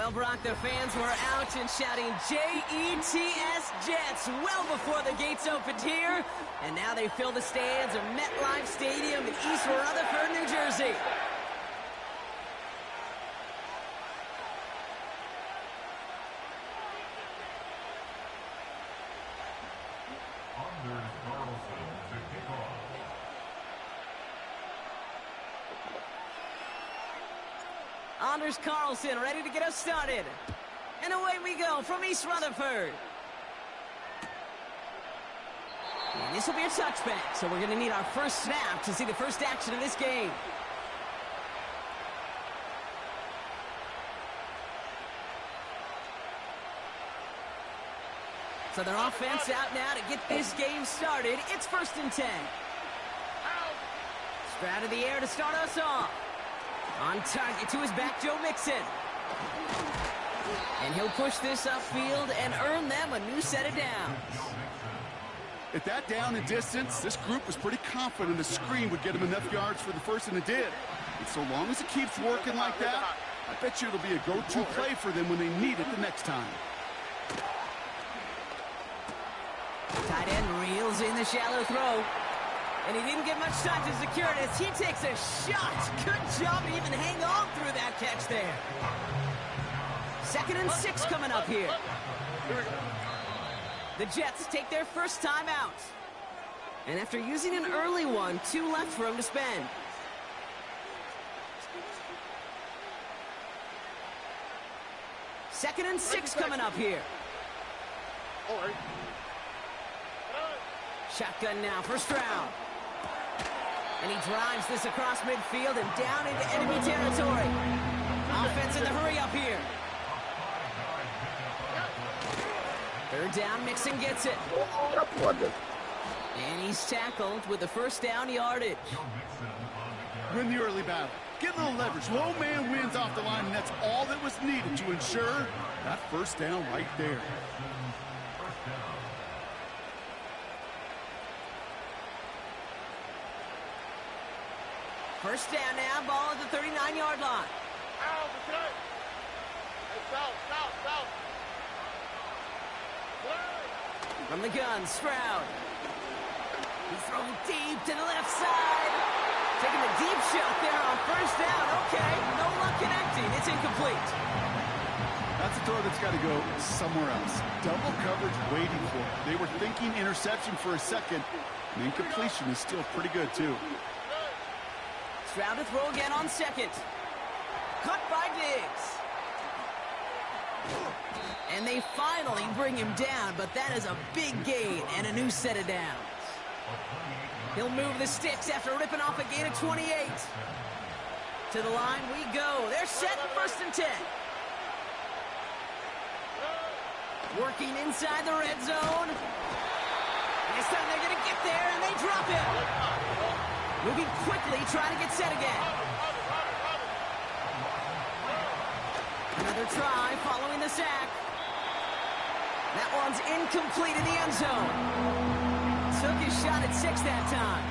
Well, Brock, the fans were out and shouting J-E-T-S, Jets, well before the gates opened here. And now they fill the stands of MetLife Stadium in East Rutherford, New Jersey. Anders Carlson ready to get us started. And away we go from East Rutherford. And this will be a touchback, so we're going to need our first snap to see the first action of this game. So their offense out now to get this game started. It's 1st and 10. Stroud in the air to start us off. On target to his back, Joe Mixon. And he'll push this upfield and earn them a new set of downs. At that down and distance, this group was pretty confident the screen would get him enough yards for the first, and it did. And so long as it keeps working like that, I bet you it'll be a go-to play for them when they need it the next time. Tight end reels in the shallow throw. And he didn't get much time to secure it as he takes a shot. Good job to even hang on through that catch there. 2nd and 6 coming up here. The Jets take their first time out. And after using an early one, 2 left for him to spend. Second and 6 coming up here. Shotgun now for Stroud. And he drives this across midfield and down into enemy territory. Offense in the hurry up here. 3rd down, Mixon gets it. And he's tackled with the first down yardage. Win the early battle. Get a little leverage. Low man wins off the line, and that's all that was needed to ensure that first down right there. First down now, ball at the 39-yard line. From the gun, Stroud. He's throwing deep to the left side. Taking a deep shot there on first down. Okay, no luck connecting. It's incomplete. That's a throw that's got to go somewhere else. Double coverage waiting for it. They were thinking interception for a second. And incompletion is still pretty good, too. Stroud to throw again on 2nd. Cut by Diggs. And they finally bring him down, but that is a big gain and a new set of downs. He'll move the sticks after ripping off a gain of 28. To the line we go. They're set 1st and 10. Working inside the red zone. This time they're going to get there, and they drop him. Moving quickly, trying to get set again. Another try following the sack. That one's incomplete in the end zone. Took his shot at 6 that time.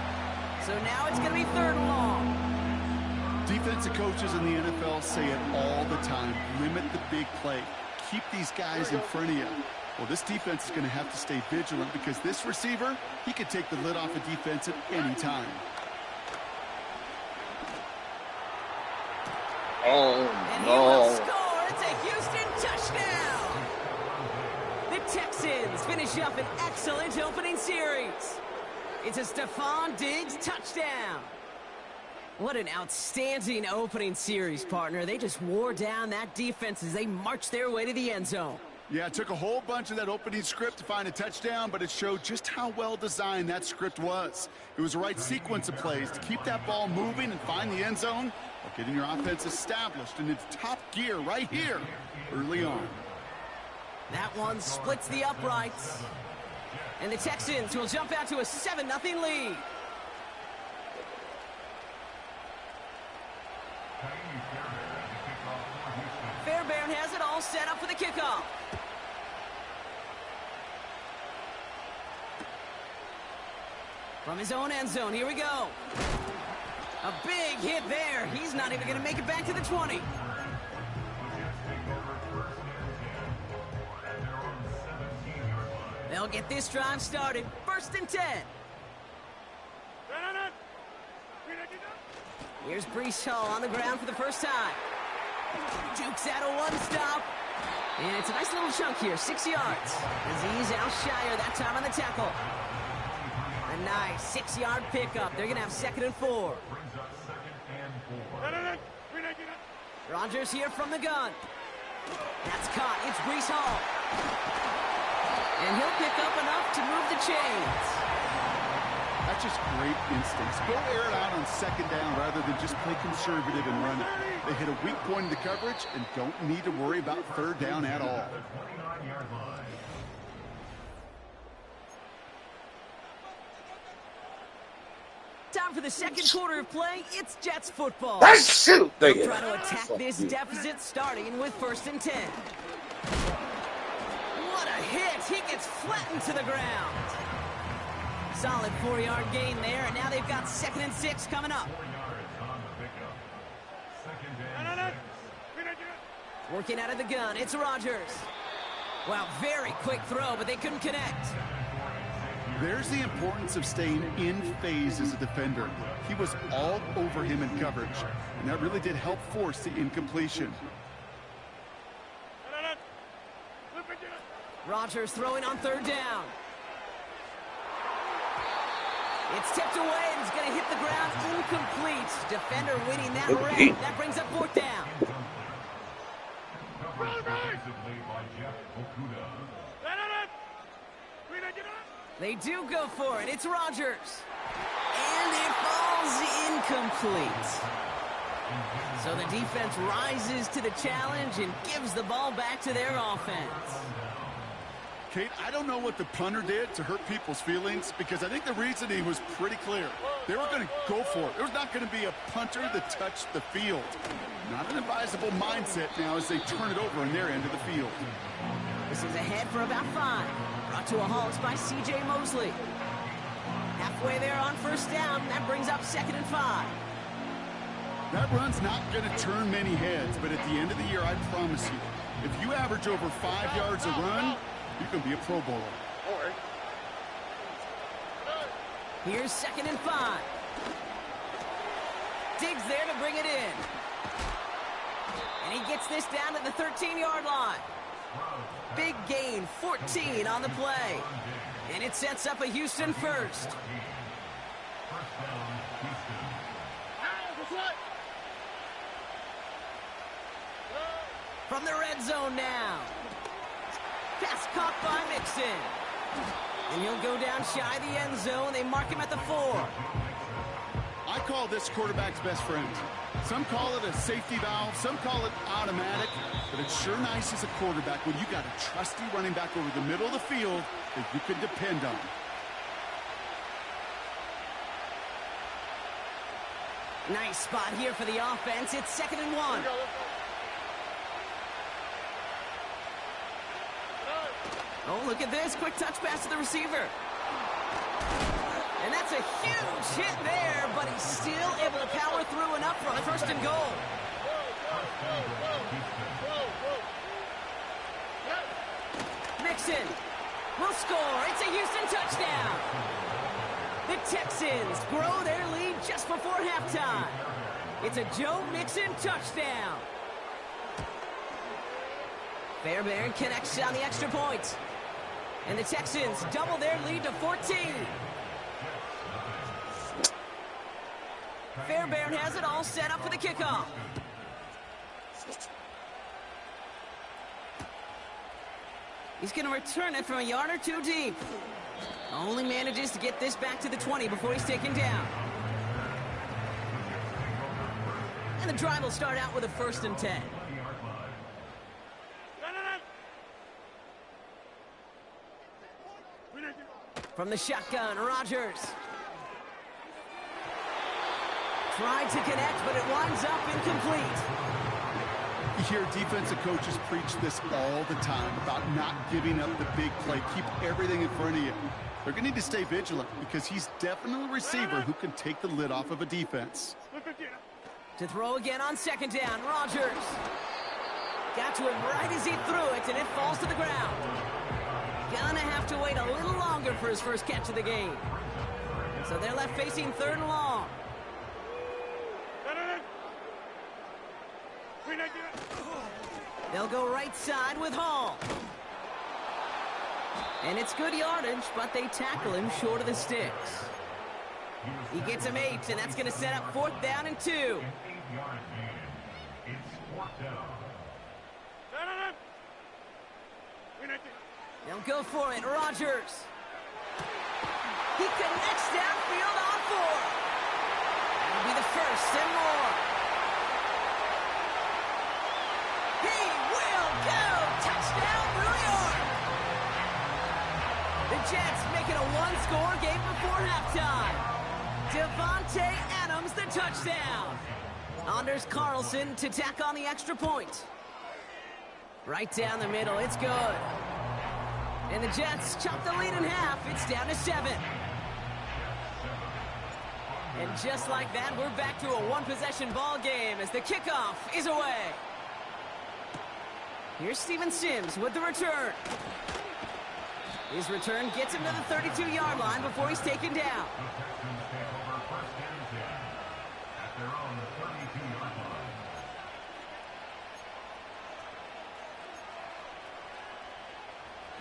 So now it's going to be 3rd and long. Defensive coaches in the NFL say it all the time. Limit the big play. Keep these guys in front of you. Well, this defense is going to have to stay vigilant because this receiver, he could take the lid off a defense at any time. And he will score. It's a Houston touchdown. The Texans finish up an excellent opening series. It's a Stephon Diggs touchdown. What an outstanding opening series, partner. They just wore down that defense as they marched their way to the end zone. Yeah, it took a whole bunch of that opening script to find a touchdown, but it showed just how well designed that script was. It was the right sequence of plays to keep that ball moving and find the end zone while getting your offense established in its top gear right here early on. That one splits the uprights. And the Texans will jump out to a 7-0 lead. Fairbairn has it all set up for the kickoff. From his own end zone, here we go. A big hit there. He's not even going to make it back to the 20. They'll get this drive started. 1st and 10. Here's Brees Hall on the ground for the first time. Jukes out a one-stop. And it's a nice little chunk here, 6 yards. Aziz Al-Shire that time on the tackle. A nice 6-yard pickup. They're going to have 2nd and 4. Rodgers here from the gun. That's caught. It's Brees Hall. And he'll pick up enough to move the chains. That's just great instincts. Go air it out on 2nd down rather than just play conservative and run it. They hit a weak point in the coverage and don't need to worry about 3rd down at all. Time for the 2nd quarter of play. It's Jets football. Shoot! They'll try to attack this deficit starting with 1st and 10. What a hit! He gets flattened to the ground. Solid 4-yard gain there, and now they've got 2nd and 6 coming up. Working out of the gun, it's Rodgers. Well, very quick throw, but they couldn't connect. There's the importance of staying in phase as a defender. He was all over him in coverage, and that really did help force the incompletion. Rodgers throwing on 3rd down. It's tipped away, and it's going to hit the ground incomplete. Defender winning that round. That brings up 4th down. They do go for it. It's Rodgers. And it falls incomplete. So the defense rises to the challenge and gives the ball back to their offense. Kate, I don't know what the punter did to hurt people's feelings because I think the reasoning was pretty clear. They were going to go for it. There's not going to be a punter that touched the field. Not an advisable mindset now as they turn it over in their end of the field. This is ahead for about 5. Brought to a halt by C.J. Mosley. Halfway there on 1st down. That brings up 2nd and 5. That run's not going to turn many heads, but at the end of the year, I promise you, if you average over 5 yards a run, you can be a Pro Bowler. Here's 2nd and 5. Diggs there to bring it in. And he gets this down to the 13-yard line. Big gain, 14 on the play. And it sets up a Houston 1st. From the red zone now. Pass caught by Mixon. And he'll go down shy of the end zone. They mark him at the 4. I call this quarterback's best friend. Some call it a safety valve, some call it automatic, but it's sure nice as a quarterback when you got a trusty running back over the middle of the field that you can depend on. Nice spot here for the offense. It's 2nd and 1. Oh, look at this. Quick touch pass to the receiver. And that's a huge hit there, but he's still able to power through enough for a 1st and goal. Mixon will score. It's a Houston touchdown. The Texans grow their lead just before halftime. It's a Joe Mixon touchdown. Fairbairn connects on the extra point. And the Texans double their lead to 14. Fairbairn has it all set up for the kickoff. He's going to return it from a yard or 2 deep. Only manages to get this back to the 20 before he's taken down. And the drive will start out with a 1st and 10. From the shotgun, Rodgers. Tried to connect, but it winds up incomplete. You hear defensive coaches preach this all the time about not giving up the big play. Keep everything in front of you. They're going to need to stay vigilant because he's definitely a receiver who can take the lid off of a defense. To throw again on 2nd down, Rodgers. Got to him right as he threw it, and it falls to the ground. gonna have to wait a little longer for his first catch of the game. So they're left facing 3rd and long. They'll go right side with Hall. And it's good yardage, but they tackle him short of the sticks. He gets him 8, and that's going to set up 4th down and 2. They'll go for it. Rodgers. He connects downfield on 4. That'll be the 1st and more. He will go. Touchdown, New York. The Jets make it a 1-score game before halftime. Devontae Adams, the touchdown. Anders Carlson to tack on the extra point. Right down the middle. It's good. And the Jets chop the lead in half. It's down to 7. And just like that, we're back to a 1-possession ball game as the kickoff is away. Here's Steven Sims with the return. His return gets him to the 32-yard line before he's taken down.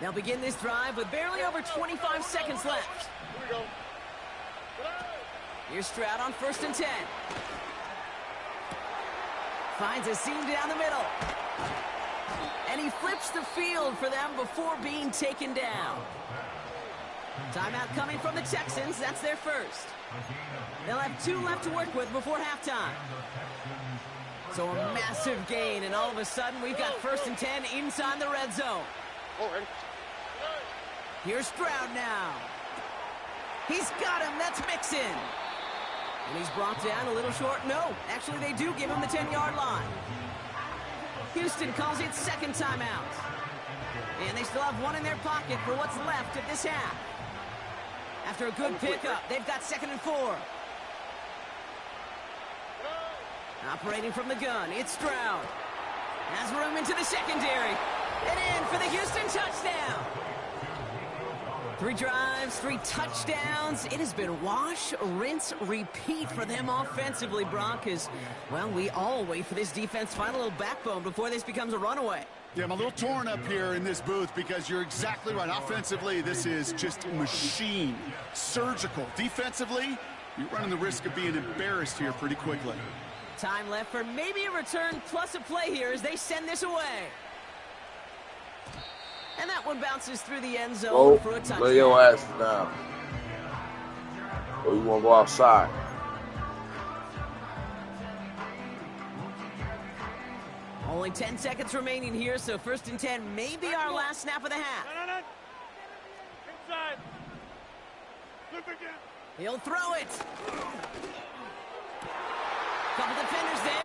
They'll begin this drive with barely over 25 seconds left. Here we go. Here's Stroud on 1st and 10. Finds a seam down the middle. And he flips the field for them before being taken down. Timeout coming from the Texans. That's their first. They'll have 2 left to work with before halftime. So a massive gain, and all of a sudden we've got 1st and 10 inside the red zone. Here's Stroud now. He's got him. That's Mixon. And he's brought down a little short. No, actually they do give him the 10-yard line. Houston calls it 2nd timeout. And they still have 1 in their pocket for what's left of this half. After a good pickup, they've got 2nd and 4. Operating from the gun, it's Stroud. Has room into the secondary. And in for the Houston touchdown. 3 drives, 3 touchdowns. It has been wash, rinse, repeat for them offensively, Brock, as, well, we all wait for this defense to find a little backbone before this becomes a runaway. Yeah, I'm a little torn up here in this booth because you're exactly right. Offensively, this is just a machine. Surgical. Defensively, you're running the risk of being embarrassed here pretty quickly. Time left for maybe a return plus a play here as they send this away. And that one bounces through the end zone for a touchdown. Lay your ass down. Or you want to go outside. Only 10 seconds remaining here, so 1st and 10 may be our last snap of the half. Inside. Look again. He'll throw it. Couple defenders there.